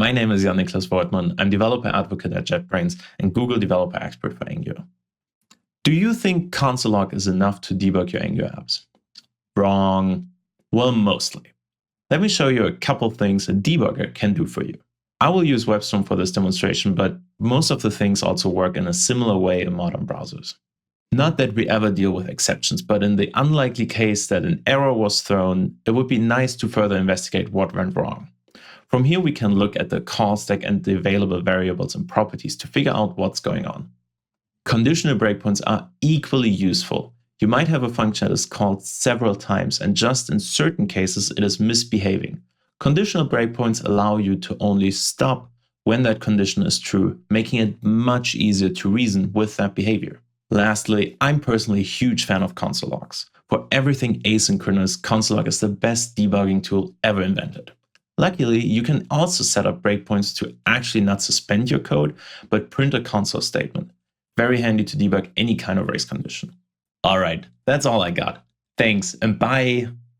My name is Jan-Niklas Wortmann. I'm developer advocate at JetBrains and Google developer expert for Angular. Do you think console.log is enough to debug your Angular apps? Wrong. Well, mostly. Let me show you a couple things a debugger can do for you. I will use WebStone for this demonstration, but most of the things also work in a similar way in modern browsers. Not that we ever deal with exceptions, but in the unlikely case that an error was thrown, it would be nice to further investigate what went wrong. From here, we can look at the call stack and the available variables and properties to figure out what's going on. Conditional breakpoints are equally useful. You might have a function that is called several times, and just in certain cases, it is misbehaving. Conditional breakpoints allow you to only stop when that condition is true, making it much easier to reason with that behavior. Lastly, I'm personally a huge fan of console logs. For everything asynchronous, console log is the best debugging tool ever invented. Luckily, you can also set up breakpoints to actually not suspend your code, but print a console statement. Very handy to debug any kind of race condition. All right, that's all I got. Thanks and bye.